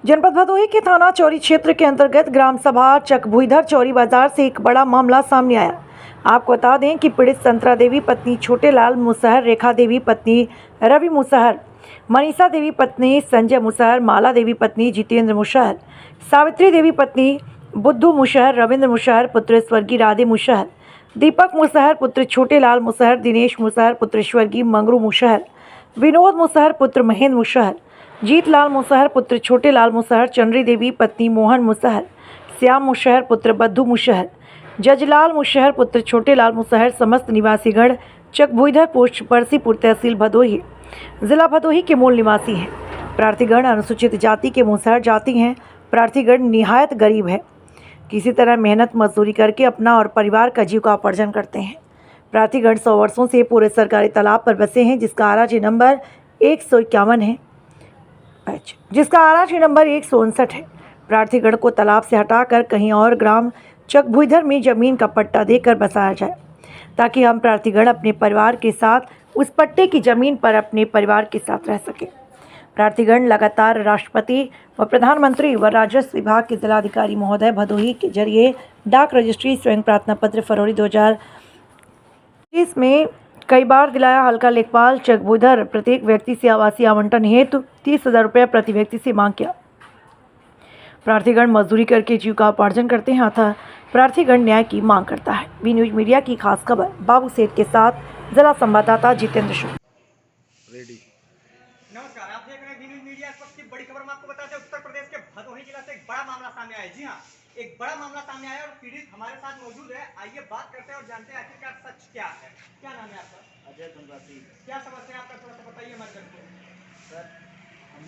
जनपद भदोही के थाना चौरी क्षेत्र के अंतर्गत ग्राम सभा चकभुईधर चौरी बाजार से एक बड़ा मामला सामने आया। आपको बता दें कि पीड़ित संतरा देवी पत्नी छोटे लाल मुसहर, रेखा देवी पत्नी रवि मुसहर, मनीषा देवी पत्नी संजय मुसहर, माला देवी पत्नी जितेंद्र मुसहर, सावित्री देवी पत्नी बुद्धू मुसहर, रविंद्र मुसहर पुत्र स्वर्गीय राधे मुसहर, दीपक मुसहर पुत्र छोटे लाल मुसहर, दिनेश मुसहर पुत्र स्वर्गीय मंगरू मुसहर, विनोद मुसहर पुत्र महेंद्र मुसहर, जीत लाल मुसहर पुत्र छोटे लाल मुसहर, चंद्री देवी पत्नी मोहन मुसहर, श्याम मुसहर पुत्र बद्दू मुसहर, जजलाल मुसहर पुत्र छोटे लाल मुसहर, समस्त निवासीगण चकभुईधर पोस्ट परसीपुर तहसील भदोही जिला भदोही के मूल निवासी हैं। प्रार्थीगण अनुसूचित जाति के मुसहर जाति हैं। प्रार्थीगण निहायत गरीब है, किसी तरह मेहनत मजदूरी करके अपना और परिवार का जीविकोपार्जन करते हैं। प्रार्थीगण 100 वर्षों से पूरे सरकारी तालाब पर बसे हैं, जिसका आराजी नंबर 151 है, जिसका आराजी नंबर 159 है। प्रार्थीगण को तालाब से हटाकर कहीं और ग्राम चकभुईधर में जमीन का पट्टा देकर बसाया जाए, ताकि हम प्रार्थीगण अपने परिवार के साथ उस पट्टे की जमीन पर अपने परिवार के साथ रह सके। प्रार्थीगण लगातार राष्ट्रपति व प्रधानमंत्री व राजस्व विभाग के जिलाधिकारी महोदय भदोही के जरिए डाक रजिस्ट्री स्वयं प्रार्थना पत्र फरवरी 2020 में कई बार दिलाया। हल्का लेखपाल चकभुईधर प्रत्येक व्यक्ति से आवासीय आवंटन हेतु 30,000 रुपये प्रति व्यक्ति से मांग किया। प्रार्थीगण मजदूरी करके जीविकोपार्जन करते हैं, अतः प्रार्थीगण न्याय की मांग करता है। बी न्यूज मीडिया की खास खबर बाबू सेठ के साथ जिला संवाददाता जितेंद्र शुक्ल। नमस्कार, आप देख रहे हैं बी न्यूज मीडिया। इस वक्त की बड़ी खबर में आपको बताते हैं उत्तर प्रदेश के भदोही जिला से एक बड़ा मामला सामने आया है। जी हाँ, एक बड़ा मामला सामने आया और पीड़ित हमारे साथ मौजूद है। आइए बात करते हैं और जानते हैं आखिरकार सच क्या है। क्या नाम है आपका? अजय धनराशि। क्या समस्या है आपका, थोड़ा सा बताइए हमारे दर्शकों को। सर, हम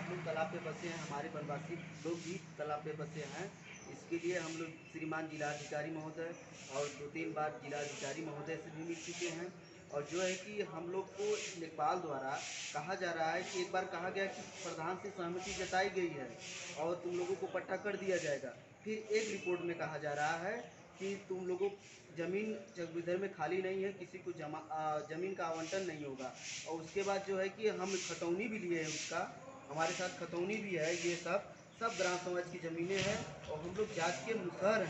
लोग तालाब पे बसे हैं, हमारे वनवासी लोग भी तालाब पे बसे हैं। इसके लिए हम लोग श्रीमान जिलाधिकारी महोदय और 2-3 बार जिलाधिकारी महोदय से भी मिल चुके हैं। और जो है कि हम लोग को लेखपाल द्वारा कहा जा रहा है कि एक बार कहा गया कि प्रधान से सहमति जताई गई है और तुम लोगों को पट्टा कर दिया जाएगा। फिर एक रिपोर्ट में कहा जा रहा है कि तुम लोगों ज़मीन चकभुईधर में खाली नहीं है, किसी को ज़मीन का आवंटन नहीं होगा। और उसके बाद जो है कि हम खतौनी भी लिए हैं, उसका हमारे साथ खतौनी भी है। ये सब ग्राम समाज की ज़मीनें हैं और हम लोग जात के मुसहर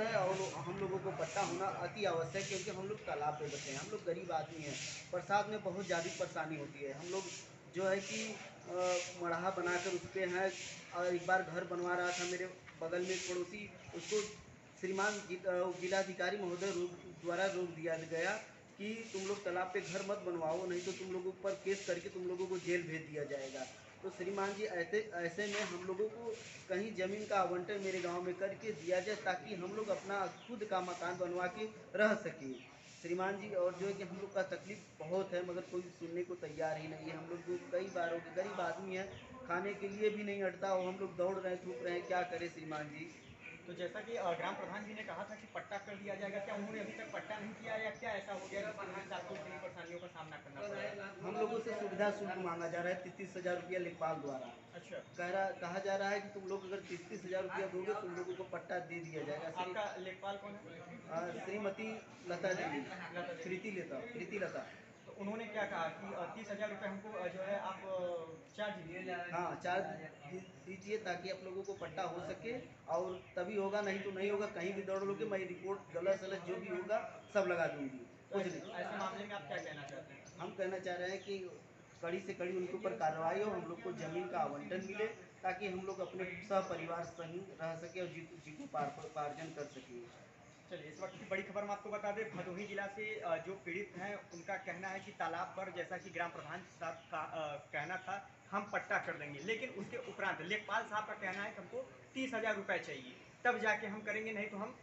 हैं, और हम लोगों को पट्टा होना अति आवश्यक है, क्योंकि हम लोग तालाब पे बसे हैं, हम लोग गरीब आदमी हैं। बरसात में बहुत ज़्यादा परेशानी होती है। हम लोग जो है कि मढ़ा बनाकर उस पर हैं। और एक बार घर बनवा रहा था मेरे बगल में एक पड़ोसी, उसको श्रीमान जिलाधिकारी महोदय द्वारा रोक दिया गया कि तुम लोग तालाब पे घर मत बनवाओ, नहीं तो तुम लोगों पर केस करके तुम लोगों को जेल भेज दिया जाएगा। तो श्रीमान जी ऐसे में हम लोगों को कहीं ज़मीन का आवंटन मेरे गांव में करके दिया जाए, ताकि हम लोग अपना खुद का मकान बनवा के रह सकें श्रीमान जी। और जो है कि हम लोग का तकलीफ बहुत है, मगर कोई सुनने को तैयार ही नहीं है। हम लोग को कई बार हो गए, गरीब आदमी है, खाने के लिए भी नहीं हटता और हम लोग दौड़ रहे हैं, धूप रहे हैं, क्या करें श्रीमान जी। तो जैसा कि ग्राम प्रधान जी ने कहा था कि पट्टा कर दिया जाएगा, क्या उन्होंने अभी तक पट्टा नहीं किया या क्या ऐसा हो गया जिसकी वजह से आपको इतनी परेशानियों का सामना करना पड़ रहा है? हम लोगों से सुविधा शुल्क मांगा जा रहा है 33,000 रुपया लेखपाल द्वारा। अच्छा, कहा जा रहा है कि तुम लोग अगर 33,000 रुपया दोगे तुम लोगों को पट्टा दे दिया जाएगा। आपका लेखपाल कौन है? श्रीमती लता देवी, प्रीति लता। तो उन्होंने क्या कहा कि 30,000 रुपये हमको जो है आप चार्ज दीजिए। हाँ, चार्ज दीजिए ताकि आप लोगों को पट्टा हो सके, और तभी होगा, नहीं तो नहीं होगा। कहीं भी दौड़ लोगे, मैं रिपोर्ट गलत सलत जो भी होगा सब लगा दूंगी। तो ऐसे मामले में आप क्या कहना चाहते हैं? हम कहना चाह रहे हैं कि कड़ी से कड़ी उनके ऊपर कार्रवाई हो, हम लोग को ज़मीन का आवंटन मिले, ताकि हम लोग अपने सपरिवार संग रह सके और जीविकोपार्जन कर सकें। चलिए, इस वक्त की बड़ी खबर में आपको बता दें, भदोही जिला से जो पीड़ित हैं उनका कहना है कि तालाब पर, जैसा कि ग्राम प्रधान साहब का कहना था, हम पट्टा कर देंगे, लेकिन उसके उपरांत लेखपाल साहब का कहना है कि हमको 30,000 रुपये चाहिए, तब जाके हम करेंगे, नहीं तो हम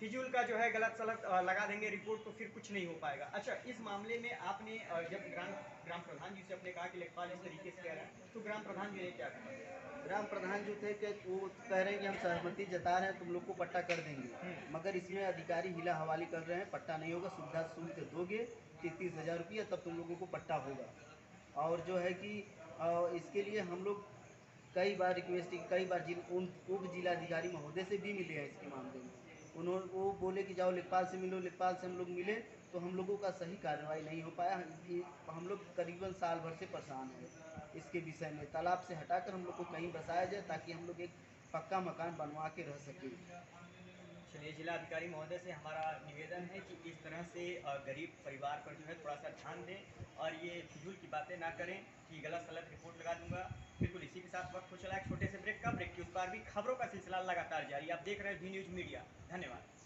फिजूल का जो है गलत सलत लगा देंगे रिपोर्ट, तो फिर कुछ नहीं हो पाएगा। अच्छा, इस मामले में आपने जब ग्राम प्रधान जी से आपने कहा कि लेखपाल इस तरीके से कह रहे हैं, तो ग्राम प्रधान जी ने क्या कहा? ग्राम प्रधान जो थे कि वो कह रहे हैं कि हम सहमति जता रहे हैं, तुम लोग को पट्टा कर देंगे, मगर इसमें अधिकारी हिला हवाली कर रहे हैं, पट्टा नहीं होगा, सुविधा शुल्क दोगे 33,000 रुपया, तब तुम लोगों को पट्टा होगा। और जो है कि इसके लिए हम लोग कई बार रिक्वेस्ट की, कई बार उप जिलाधिकारी महोदय से भी मिले हैं इसके मामले में। वो बोले कि जाओ लेखपाल से मिलो, लेखपाल से हम लोग मिले तो हम लोगों का सही कार्रवाई नहीं हो पाया। हम लोग करीबन साल भर से परेशान हैं इसके विषय में। तालाब से हटाकर हम लोग को कहीं बसाया जाए ताकि हम लोग एक पक्का मकान बनवा के रह सकें। चलिए, जिला अधिकारी महोदय से हमारा निवेदन है कि इस तरह से गरीब परिवार पर जो है थोड़ा सा ध्यान दें और ये फिजूल की बातें ना करें कि गलत सलत रिपोर्ट लगा दूंगा। बिल्कुल इसी के साथ वक्त हो चला एक छोटे से ब्रेक का। ब्रेक के उस पार भी खबरों का सिलसिला लगातार जारी। आप देख रहे हैं वी न्यूज़ मीडिया। धन्यवाद।